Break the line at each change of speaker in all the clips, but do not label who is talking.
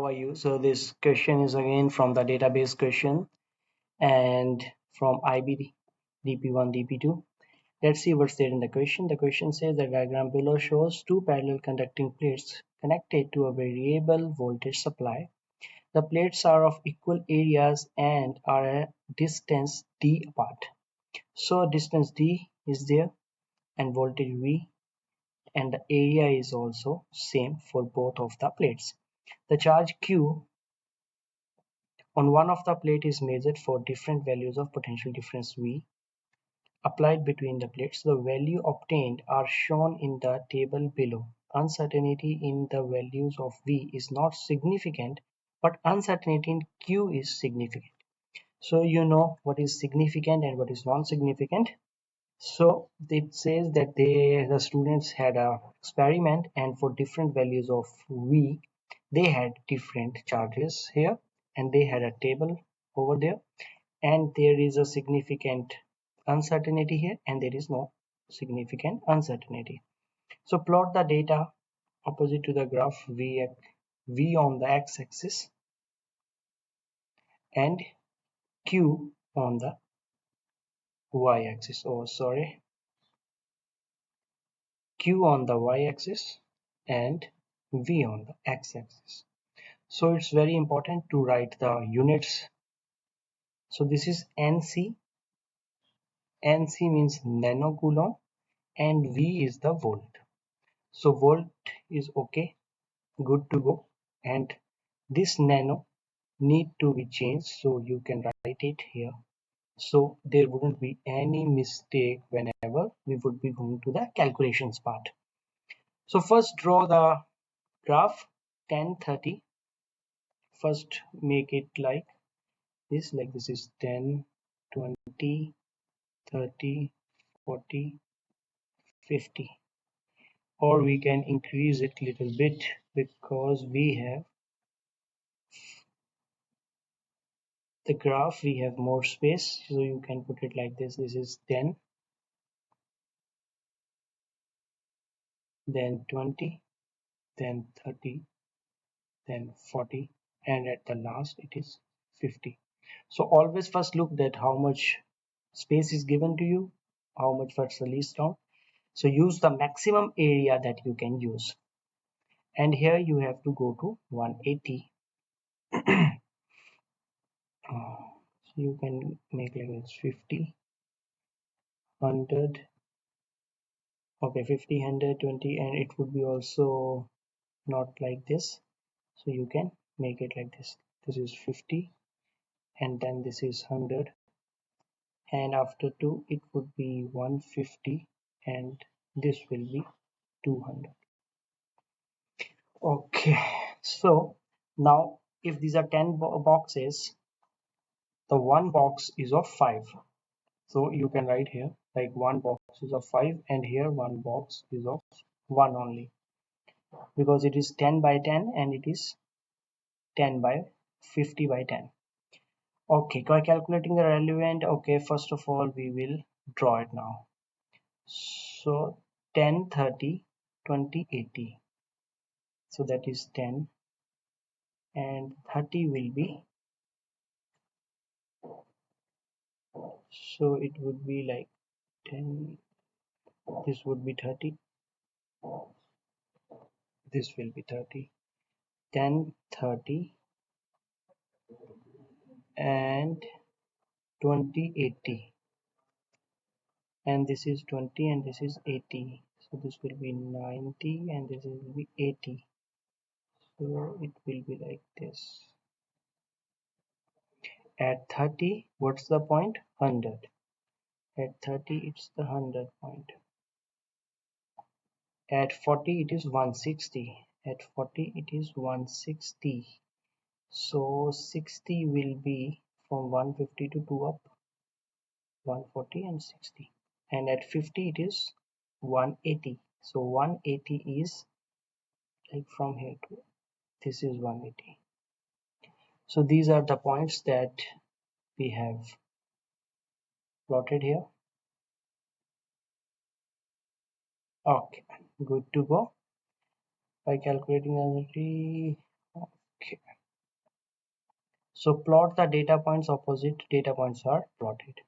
are you? So this question is again from the database question and from IB DP1 DP2. Let's see what's there in the question. The question says the diagram below shows two parallel conducting plates connected to a variable voltage supply. The plates are of equal areas and are a distance d apart. So distance d is there and voltage V, and the area is also same for both of the plates. The charge Q on one of the plate is measured for different values of potential difference V applied between the plates. The value obtained are shown in the table below. Uncertainty in the values of V is not significant, but uncertainty in Q is significant. So you know what is significant and what is non-significant. So it says that the students had a experiment, and for different values of V they had different charges here, and they had a table over there, and there is a significant uncertainty here and there is no significant uncertainty. So plot the data opposite to the graph V on the x-axis and Q on the y-axis. Q on the y-axis and V on the x-axis. So it's very important to write the units. So this is NC. NC means nanocoulomb and V is the volt. So volt is okay, good to go, and this nano need to be changed, so you can write it here. So there wouldn't be any mistake whenever we would be going to the calculations part. So first draw the graph 10, 30. First make it like this is 10, 20, 30, 40, 50, or we can increase it little bit because we have the graph, we have more space, so you can put it like this is 10, then 20, then 30, then 40, and at the last it is 50. So always first look at how much space is given to you, how much first the least count. So use the maximum area that you can use, and here you have to go to 180. So you can make like this 50, 100, okay, 50, 100, 20, and it would be also not like this, so you can make it like this. This is 50 and then this is 100, and after 2 it would be 150 and this will be 200. Okay, so now if these are 10 boxes, the one box is of 5, so you can write here like one box is of 5 and here one box is of 1 only, because it is 10 by 10 and it is 10 by 50 by 10. Okay, by calculating the relevant, okay, first of all we will draw it now. So 10, 30, 20, 80. So that is 10 and 30 will be, so it would be like 10, this would be 30, this will be 30, 10, 30 and 20, 80, and this is 20 and this is 80, so this will be 90 and this will be 80, so it will be like this. At 30, what's the point? 100. At 30 it's the 100 point. At 40 it is 160. At 40 it is 160. So 60 will be from 150 to 2 up, 140 and 60, and at 50 it is 180. So 180 is like from here to this is 180. So these are the points that we have plotted here. Okay, good to go. By calculating energy, okay. So plot the data points, opposite data points are plotted.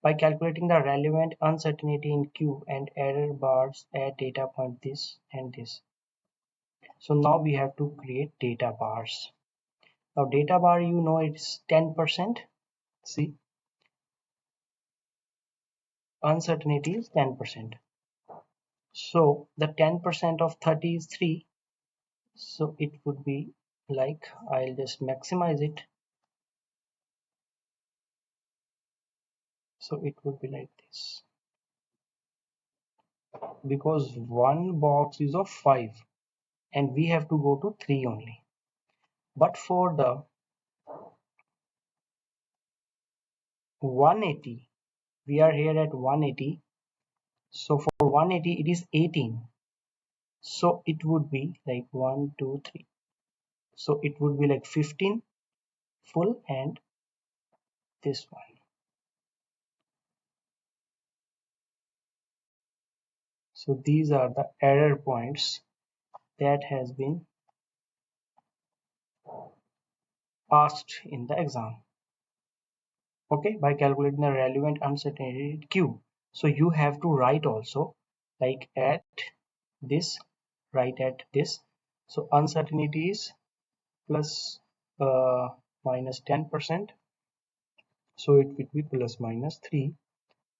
By calculating the relevant uncertainty in Q and error bars at data point this and this. So now we have to create data bars. Now data bar, you know, it's 10%. See, uncertainty is 10%. So the 10% of 30 is 3. So it would be like, I'll just maximize it. So it would be like this. Because one box is of 5 and we have to go to 3 only. But for the 180, we are here at 180. So for 180, it is 18. So it would be like 1, 2, 3. So it would be like 15 full and this one. So these are the error points that has been asked in the exam. Okay, by calculating the relevant uncertainty Q. So you have to write also like at this, write at this. So uncertainty is plus minus 10%. So it would be plus minus 3.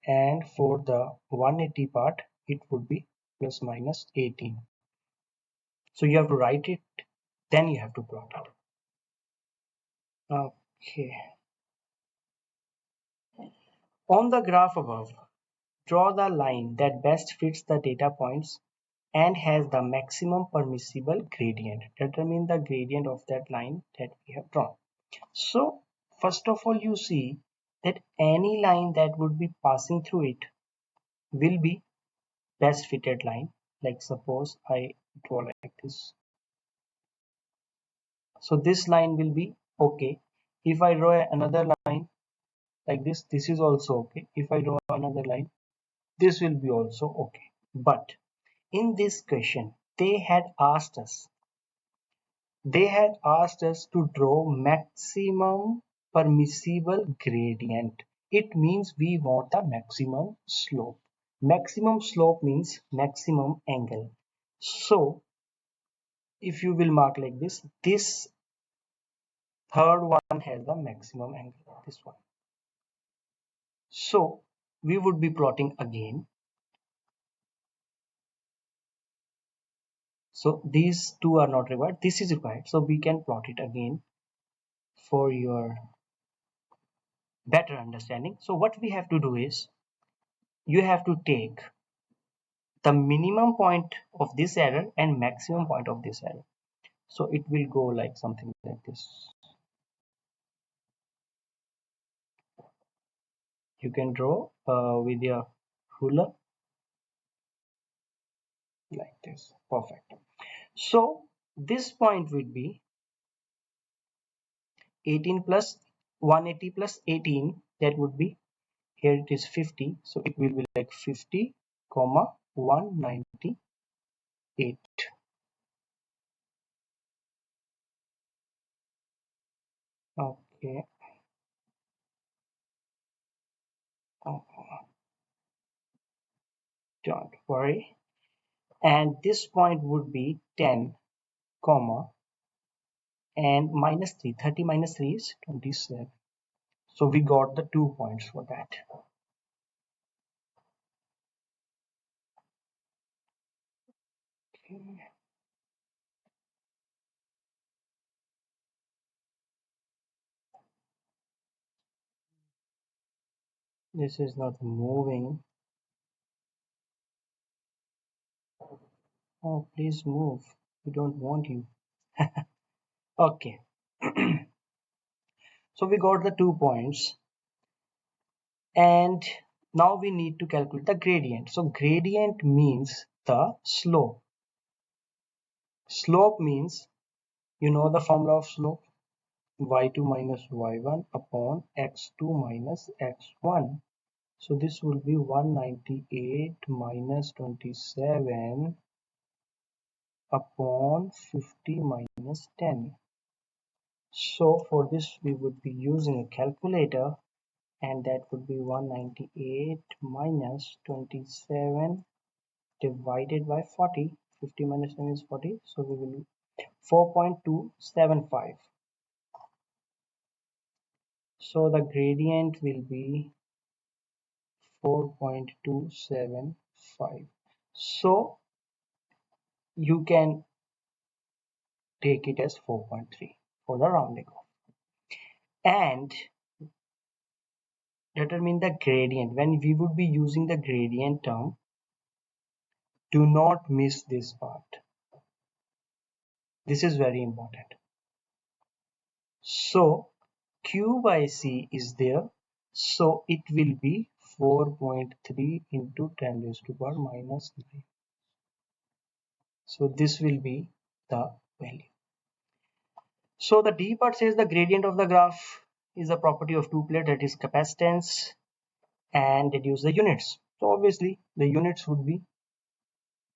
And for the 180 part, it would be plus minus 18. So you have to write it, then you have to plot it. Okay. On the graph above, draw the line that best fits the data points and has the maximum permissible gradient. Determine the gradient of that line that we have drawn. So first of all, you see that any line that would be passing through it will be best fitted line. Like suppose I draw like this. So this line will be okay. If I draw another line like this is also okay. If I draw another line, this will be also okay. But in this question, they had asked us to draw maximum permissible gradient. It means we want the maximum slope. Maximum slope means maximum angle. So if you will mark like this third one has the maximum angle, this one. So we would be plotting again. So these two are not required, this is required. So we can plot it again for your better understanding. So what we have to do is, you have to take the minimum point of this error and maximum point of this error. So it will go like something like this. You can draw with your ruler like this. Perfect. So this point would be 18 plus 180 plus 18. That would be, here it is 50. So it will be like 50 comma 198. Okay. Oh, don't worry. And this point would be 10 comma and minus 3. 30 minus 3 is 27. So we got the 2 points for that. Okay. This is not moving. Oh, please move. We don't want you. Okay. So we got the 2 points. And now we need to calculate the gradient. So gradient means the slope. Slope means, you know the formula of slope, y2 minus y1 upon x2 minus x1. So this will be 198 minus 27 upon 50 minus 10. So for this we would be using a calculator, and that would be 198 minus 27 divided by 40. 50 minus 10 is 40, so we will 4.275. So the gradient will be 4.275. So you can take it as 4.3 for the rounding off. And determine the gradient. When we would be using the gradient term, do not miss this part. This is very important. So Q by C is there, so it will be 4.3 into 10 raised to power minus 9. So this will be the value. So the D part says the gradient of the graph is a property of two plate, that is capacitance, and deduce the units. So obviously the units would be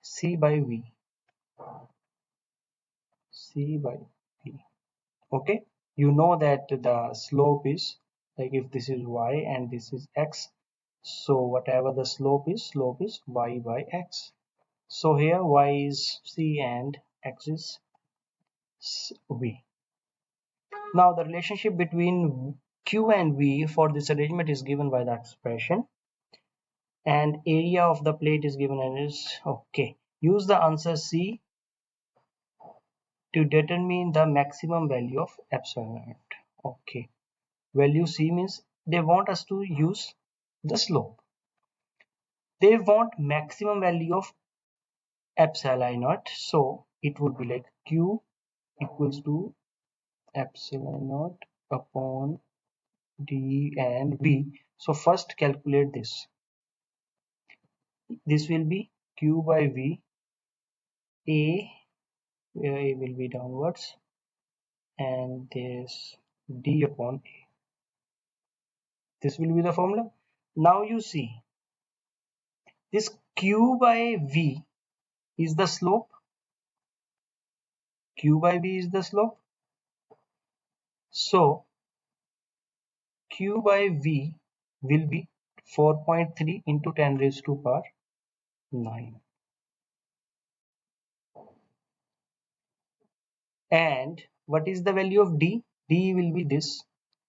C by V. C by V. Okay, you know that the slope is, like, if this is y and this is x, so whatever the slope is y by x. So here y is c and x is v. Now the relationship between q and v for this arrangement is given by the expression, and area of the plate is given as, okay, use the answer C to determine the maximum value of epsilon naught. Okay, value C means they want us to use the slope. They want maximum value of epsilon naught, so it would be like Q equals to epsilon naught upon D and V. So first calculate this. This will be Q by V, A, where A will be downwards, and this D upon A. This will be the formula. Now you see, this Q by V is the slope. Q by V is the slope. So Q by V will be 4.3 into 10 raised to power 9. And what is the value of D? D will be this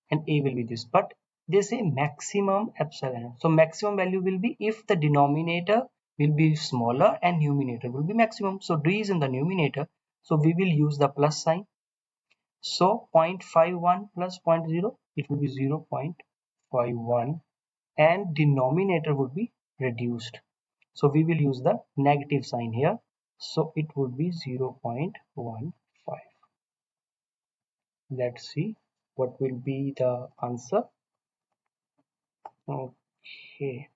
and A will be this. But they say maximum epsilon. So maximum value will be if the denominator will be smaller and numerator will be maximum. So D is in the numerator. So we will use the plus sign. So 0.51 plus 0.0, it will be 0.51, and denominator would be reduced. So we will use the negative sign here. So it would be 0.15. Let's see what will be the answer. Okay,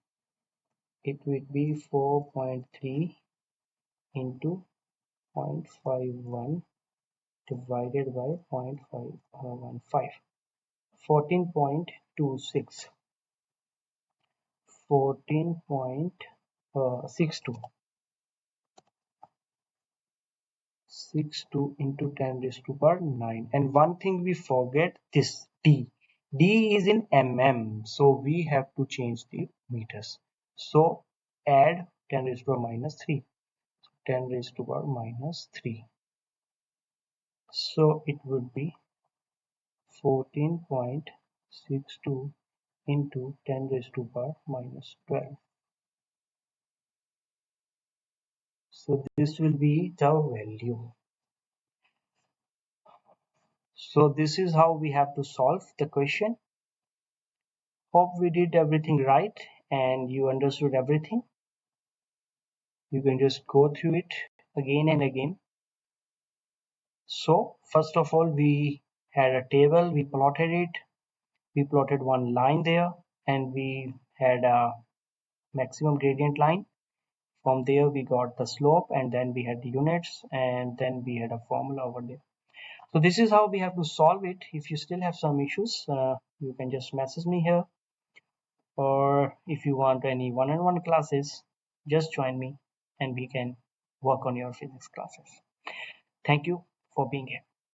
it will be 4.3 into 0.51 divided by 0.515. 14.26. 14.62. 62 into 10 raised to power 9. And one thing we forget, this D. D is in mm, so we have to change the meters. So add 10 raised to power minus 3. 10 raised to power minus 3. So it would be 14.62 into 10 raised to power minus 12. So this will be the value. So this is how we have to solve the question. Hope we did everything right and you understood everything. You can just go through it again and again. So first of all, we had a table, we plotted it, we plotted one line there, and we had a maximum gradient line. From there we got the slope, and then we had the units, and then we had a formula over there. So this is how we have to solve it. If you still have some issues, you can just message me here, or if you want any one-on-one classes, just join me and we can work on your physics classes. Thank you for being here.